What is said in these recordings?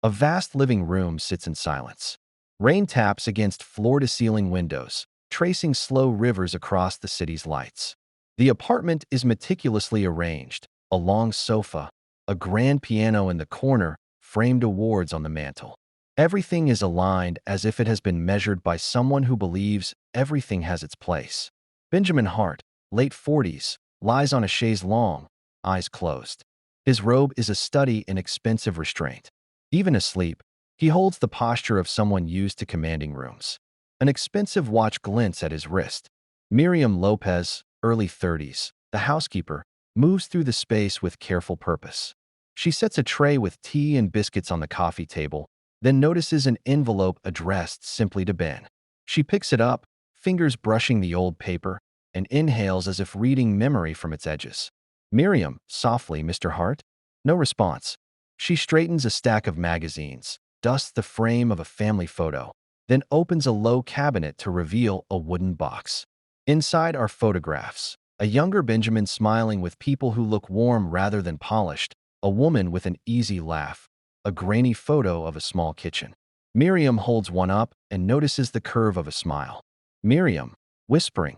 A vast living room sits in silence. Rain taps against floor-to-ceiling windows, tracing slow rivers across the city's lights. The apartment is meticulously arranged, a long sofa, a grand piano in the corner, framed awards on the mantel. Everything is aligned as if it has been measured by someone who believes everything has its place. Benjamin Hart, late 40s, lies on a chaise longue, eyes closed. His robe is a study in expensive restraint. Even asleep, he holds the posture of someone used to commanding rooms. An expensive watch glints at his wrist. Miriam Lopez, early 30s, the housekeeper, moves through the space with careful purpose. She sets a tray with tea and biscuits on the coffee table, then notices an envelope addressed simply to Ben. She picks it up, fingers brushing the old paper, and inhales as if reading memory from its edges. Miriam, softly, Mr. Hart? No response. She straightens a stack of magazines, dusts the frame of a family photo, then opens a low cabinet to reveal a wooden box. Inside are photographs. A younger Benjamin smiling with people who look warm rather than polished, a woman with an easy laugh, a grainy photo of a small kitchen. Miriam holds one up and notices the curve of a smile. Miriam, whispering,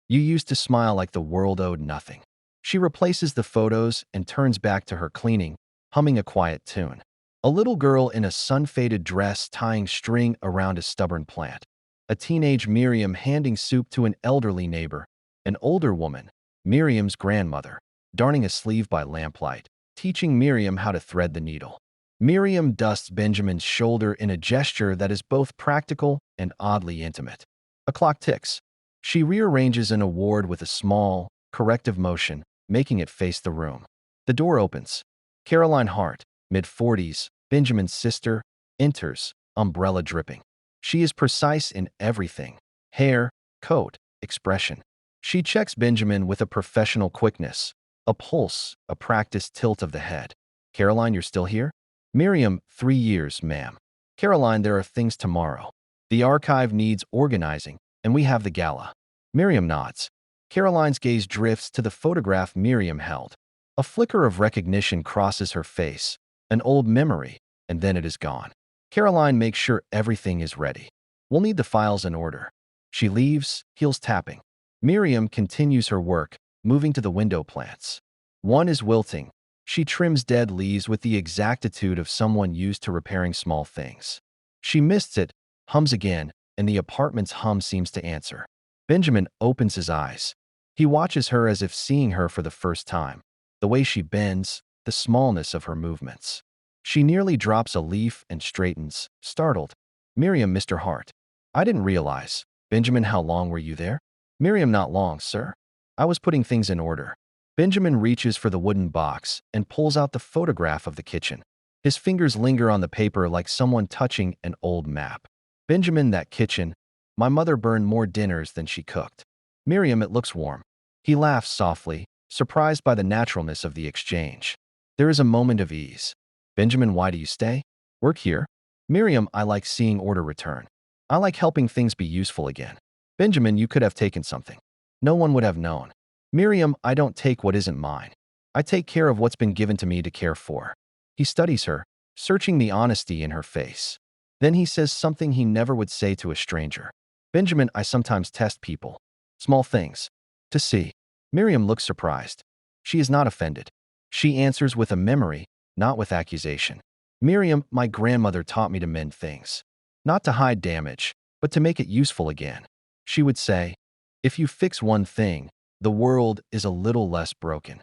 "You used to smile like the world owed nothing." She replaces the photos and turns back to her cleaning, humming a quiet tune. A little girl in a sun-faded dress tying string around a stubborn plant. A teenage Miriam handing soup to an elderly neighbor. An older woman, Miriam's grandmother, darning a sleeve by lamplight, teaching Miriam how to thread the needle. Miriam dusts Benjamin's shoulder in a gesture that is both practical and oddly intimate. A clock ticks. She rearranges an award with a small, corrective motion, making it face the room. The door opens. Caroline Hart, mid-40s, Benjamin's sister, enters, umbrella dripping. She is precise in everything: hair, coat, expression. She checks Benjamin with a professional quickness, a pulse, a practiced tilt of the head. "Caroline, you're still here?" Miriam, 3 years, ma'am. "Caroline, there are things tomorrow. The archive needs organizing, and we have the gala." Miriam nods. Caroline's gaze drifts to the photograph Miriam held. A flicker of recognition crosses her face, an old memory, and then it is gone. Caroline makes sure everything is ready. "We'll need the files in order." She leaves, heels tapping. Miriam continues her work, moving to the window plants. One is wilting. She trims dead leaves with the exactitude of someone used to repairing small things. She mists it, hums again, and the apartment's hum seems to answer. Benjamin opens his eyes. He watches her as if seeing her for the first time. The way she bends, the smallness of her movements. She nearly drops a leaf and straightens, startled. "Miriam, Mr. Hart." "I didn't realize." "Benjamin, how long were you there?" "Miriam, not long, sir. I was putting things in order." Benjamin reaches for the wooden box and pulls out the photograph of the kitchen. His fingers linger on the paper like someone touching an old map. "Benjamin, that kitchen. My mother burned more dinners than she cooked." "Miriam, it looks warm." He laughs softly, surprised by the naturalness of the exchange. There is a moment of ease. "Benjamin, why do you stay?" "Work here." "Miriam, I like seeing order return. I like helping things be useful again." "Benjamin, you could have taken something. No one would have known." "Miriam, I don't take what isn't mine. I take care of what's been given to me to care for." He studies her, searching the honesty in her face. Then he says something he never would say to a stranger. "Benjamin, I sometimes test people. Small things. To see." Miriam looks surprised. She is not offended. She answers with a memory, not with accusation. "Miriam, my grandmother taught me to mend things. Not to hide damage, but to make it useful again. She would say, if you fix one thing, the world is a little less broken."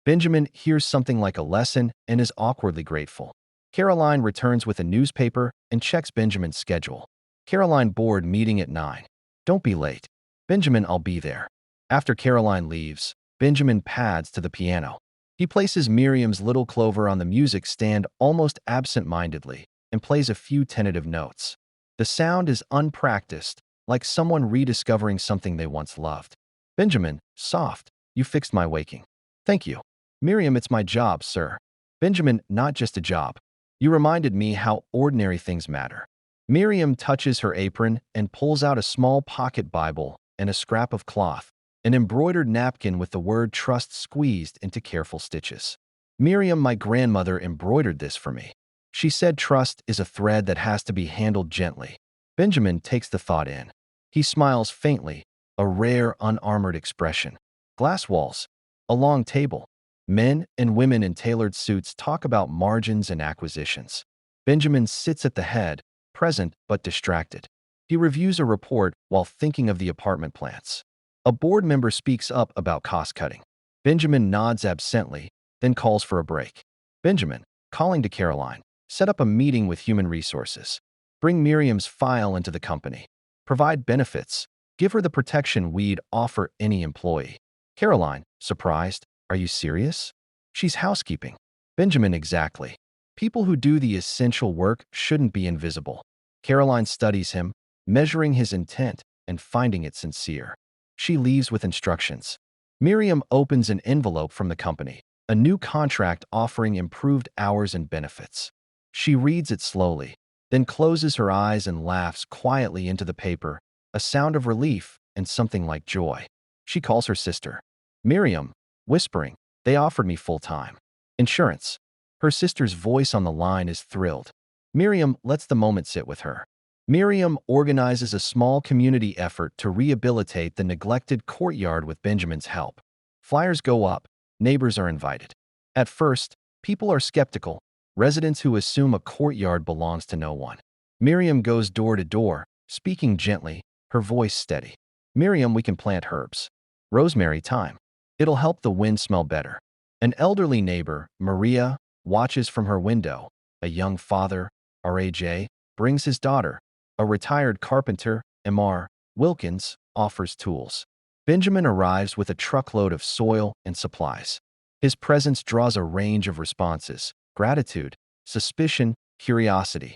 Benjamin hears something like a lesson and is awkwardly grateful. Caroline returns with a newspaper and checks Benjamin's schedule. "Caroline, board meeting at 9. Don't be late." "Benjamin, I'll be there." After Caroline leaves, Benjamin pads to the piano. He places Miriam's little clover on the music stand almost absent-mindedly and plays a few tentative notes. The sound is unpracticed, like someone rediscovering something they once loved. "Benjamin, soft, you fixed my waking." "Thank you." "Miriam, it's my job, sir." "Benjamin, not just a job. You reminded me how ordinary things matter." Miriam touches her apron and pulls out a small pocket Bible and a scrap of cloth, an embroidered napkin with the word trust squeezed into careful stitches. "Miriam, my grandmother embroidered this for me." She said trust is a thread that has to be handled gently. Benjamin takes the thought in. He smiles faintly, a rare, unarmored expression. Glass walls, a long table. Men and women in tailored suits talk about margins and acquisitions. Benjamin sits at the head, present but distracted. He reviews a report while thinking of the apartment plans. A board member speaks up about cost-cutting. Benjamin nods absently, then calls for a break. Benjamin, calling to Caroline, set up a meeting with human resources. Bring Miriam's file into the company. Provide benefits. Give her the protection we'd offer any employee. Caroline, surprised, are you serious? She's housekeeping. Benjamin, exactly. People who do the essential work shouldn't be invisible. Caroline studies him, measuring his intent and finding it sincere. She leaves with instructions. Miriam opens an envelope from the company, a new contract offering improved hours and benefits. She reads it slowly, then closes her eyes and laughs quietly into the paper, a sound of relief and something like joy. She calls her sister. Miriam, whispering, they offered me full-time insurance. Her sister's voice on the line is thrilled. Miriam lets the moment sit with her. Miriam organizes a small community effort to rehabilitate the neglected courtyard with Benjamin's help. Flyers go up, neighbors are invited. At first, people are skeptical, residents who assume a courtyard belongs to no one. Miriam goes door to door, speaking gently, her voice steady. Miriam, we can plant herbs. Rosemary, thyme. It'll help the wind smell better. An elderly neighbor, Maria, watches from her window. A young father, R.A.J., brings his daughter. A retired carpenter, M.R. Wilkins, offers tools. Benjamin arrives with a truckload of soil and supplies. His presence draws a range of responses: gratitude, suspicion, curiosity.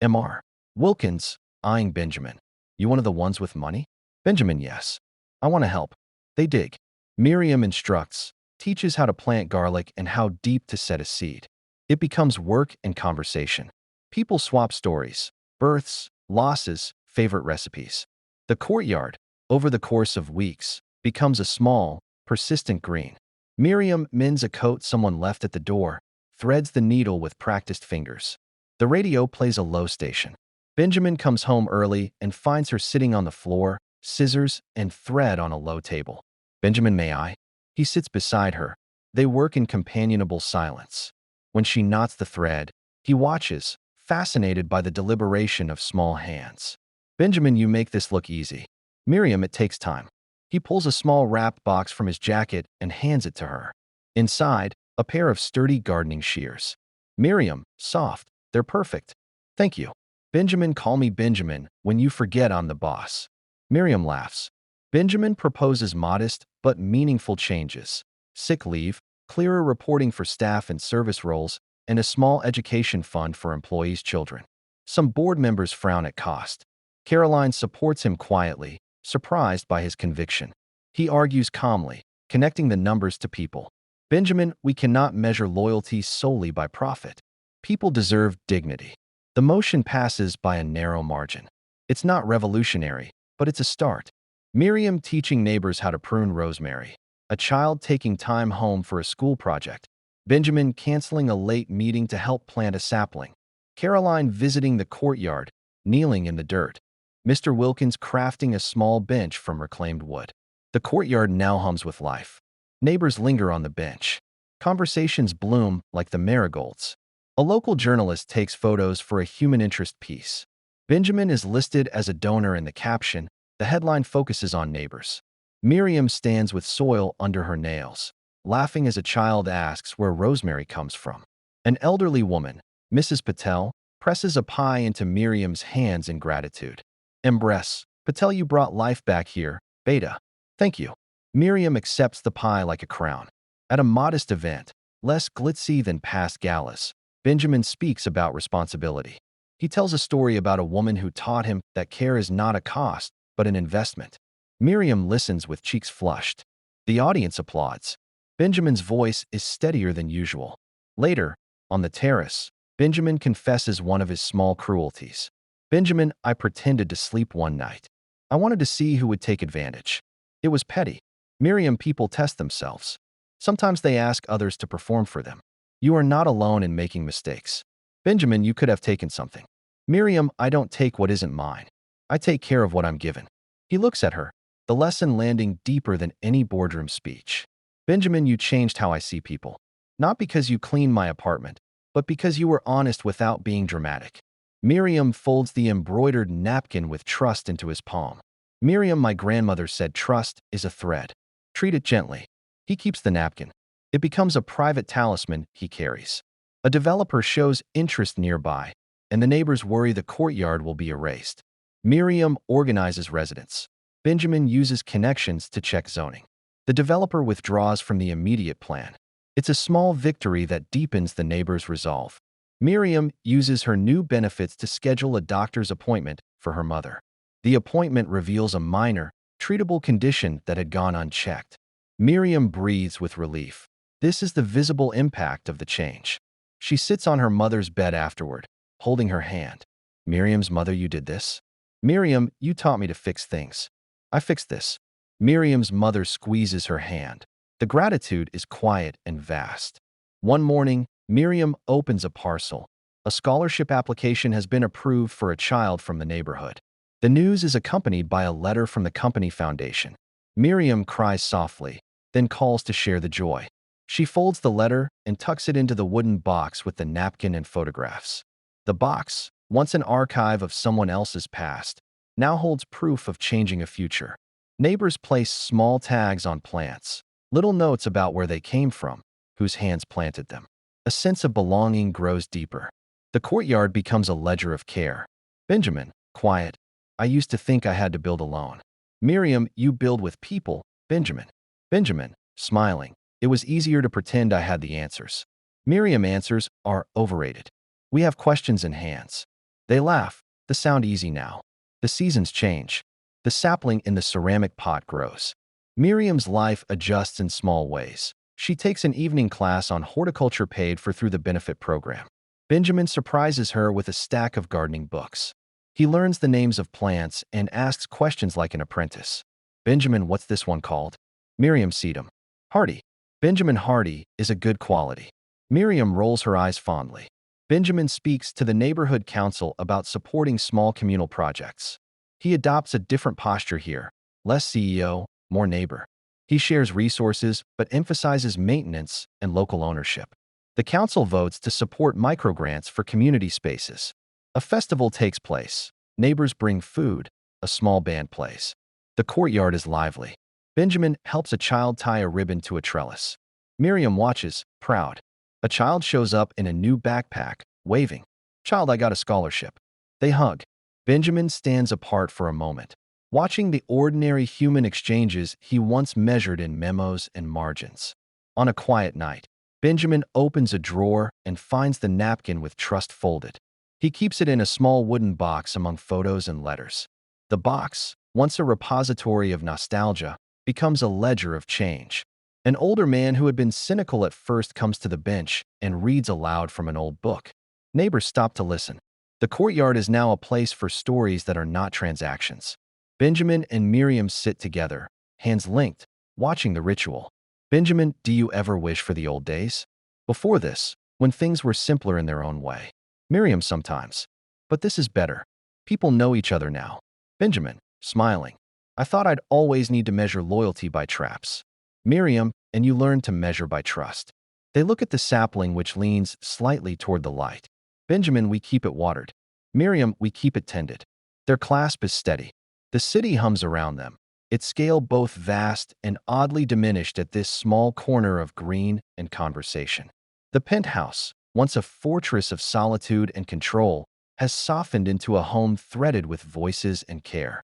M.R. Wilkins, eyeing Benjamin. You one of the ones with money? Benjamin, yes. I want to help. They dig. Miriam instructs, teaches how to plant garlic and how deep to set a seed. It becomes work and conversation. People swap stories, births, losses, favorite recipes. The courtyard, over the course of weeks, becomes a small, persistent green. Miriam mends a coat someone left at the door, threads the needle with practiced fingers. The radio plays a low station. Benjamin comes home early and finds her sitting on the floor, scissors and thread on a low table. Benjamin, may I? He sits beside her. They work in companionable silence. When she knots the thread, he watches, fascinated by the deliberation of small hands. Benjamin, you make this look easy. Miriam, it takes time. He pulls a small wrapped box from his jacket and hands it to her. Inside, a pair of sturdy gardening shears. Miriam, soft, they're perfect. Thank you. Benjamin, call me Benjamin when you forget I'm the boss. Miriam laughs. Benjamin proposes modest but meaningful changes. Sick leave, clearer reporting for staff and service roles, and a small education fund for employees' children. Some board members frown at cost. Caroline supports him quietly, surprised by his conviction. He argues calmly, connecting the numbers to people. Benjamin, we cannot measure loyalty solely by profit. People deserve dignity. The motion passes by a narrow margin. It's not revolutionary, but it's a start. Miriam teaching neighbors how to prune rosemary. A child taking time home for a school project. Benjamin canceling a late meeting to help plant a sapling. Caroline visiting the courtyard, kneeling in the dirt. Mr. Wilkins crafting a small bench from reclaimed wood. The courtyard now hums with life. Neighbors linger on the bench. Conversations bloom like the marigolds. A local journalist takes photos for a human interest piece. Benjamin is listed as a donor in the caption. The headline focuses on neighbors. Miriam stands with soil under her nails, laughing as a child asks where rosemary comes from. An elderly woman, Mrs. Patel, presses a pie into Miriam's hands in gratitude. Embrace. Patel, you brought life back here. Beta. Thank you. Miriam accepts the pie like a crown. At a modest event, less glitzy than past galas, Benjamin speaks about responsibility. He tells a story about a woman who taught him that care is not a cost, but an investment. Miriam listens with cheeks flushed. The audience applauds. Benjamin's voice is steadier than usual. Later, on the terrace, Benjamin confesses one of his small cruelties. Benjamin, I pretended to sleep one night. I wanted to see who would take advantage. It was petty. Miriam, people test themselves. Sometimes they ask others to perform for them. You are not alone in making mistakes. Benjamin, you could have taken something. Miriam, I don't take what isn't mine. I take care of what I'm given. He looks at her, the lesson landing deeper than any boardroom speech. Benjamin, you changed how I see people. Not because you cleaned my apartment, but because you were honest without being dramatic. Miriam folds the embroidered napkin with trust into his palm. Miriam, my grandmother said trust is a thread. Treat it gently. He keeps the napkin. It becomes a private talisman he carries. A developer shows interest nearby, and the neighbors worry the courtyard will be erased. Miriam organizes residents. Benjamin uses connections to check zoning. The developer withdraws from the immediate plan. It's a small victory that deepens the neighbors' resolve. Miriam uses her new benefits to schedule a doctor's appointment for her mother. The appointment reveals a minor, treatable condition that had gone unchecked. Miriam breathes with relief. This is the visible impact of the change. She sits on her mother's bed afterward, holding her hand. Miriam's mother, you did this? Miriam, you taught me to fix things. I fixed this. Miriam's mother squeezes her hand. The gratitude is quiet and vast. One morning, Miriam opens a parcel. A scholarship application has been approved for a child from the neighborhood. The news is accompanied by a letter from the company foundation. Miriam cries softly, then calls to share the joy. She folds the letter and tucks it into the wooden box with the napkin and photographs. The box, once an archive of someone else's past, now holds proof of changing a future. Neighbors place small tags on plants, little notes about where they came from, whose hands planted them. A sense of belonging grows deeper. The courtyard becomes a ledger of care. Benjamin, quiet. I used to think I had to build alone. Miriam, you build with people. Benjamin. Benjamin, smiling. It was easier to pretend I had the answers. Miriam, answers are overrated. We have questions in hands. They laugh. The sound easy now. The seasons change. The sapling in the ceramic pot grows. Miriam's life adjusts in small ways. She takes an evening class on horticulture paid for through the benefit program. Benjamin surprises her with a stack of gardening books. He learns the names of plants and asks questions like an apprentice. Benjamin, what's this one called? Miriam, sedum. Hardy. Benjamin, hardy is a good quality. Miriam rolls her eyes fondly. Benjamin speaks to the neighborhood council about supporting small communal projects. He adopts a different posture here. Less CEO, more neighbor. He shares resources but emphasizes maintenance and local ownership. The council votes to support microgrants for community spaces. A festival takes place. Neighbors bring food. A small band plays. The courtyard is lively. Benjamin helps a child tie a ribbon to a trellis. Miriam watches, proud. A child shows up in a new backpack, waving. Child, I got a scholarship. They hug. Benjamin stands apart for a moment, watching the ordinary human exchanges he once measured in memos and margins. On a quiet night, Benjamin opens a drawer and finds the napkin with trust folded. He keeps it in a small wooden box among photos and letters. The box, once a repository of nostalgia, becomes a ledger of change. An older man who had been cynical at first comes to the bench and reads aloud from an old book. Neighbors stop to listen. The courtyard is now a place for stories that are not transactions. Benjamin and Miriam sit together, hands linked, watching the ritual. Benjamin, do you ever wish for the old days? Before this, when things were simpler in their own way. Miriam, sometimes. But this is better. People know each other now. Benjamin, smiling. I thought I'd always need to measure loyalty by traps. Miriam, and you learn to measure by trust. They look at the sapling which leans slightly toward the light. Benjamin, we keep it watered. Miriam, we keep it tended. Their clasp is steady. The city hums around them, its scale both vast and oddly diminished at this small corner of green and conversation. The penthouse, once a fortress of solitude and control, has softened into a home threaded with voices and care.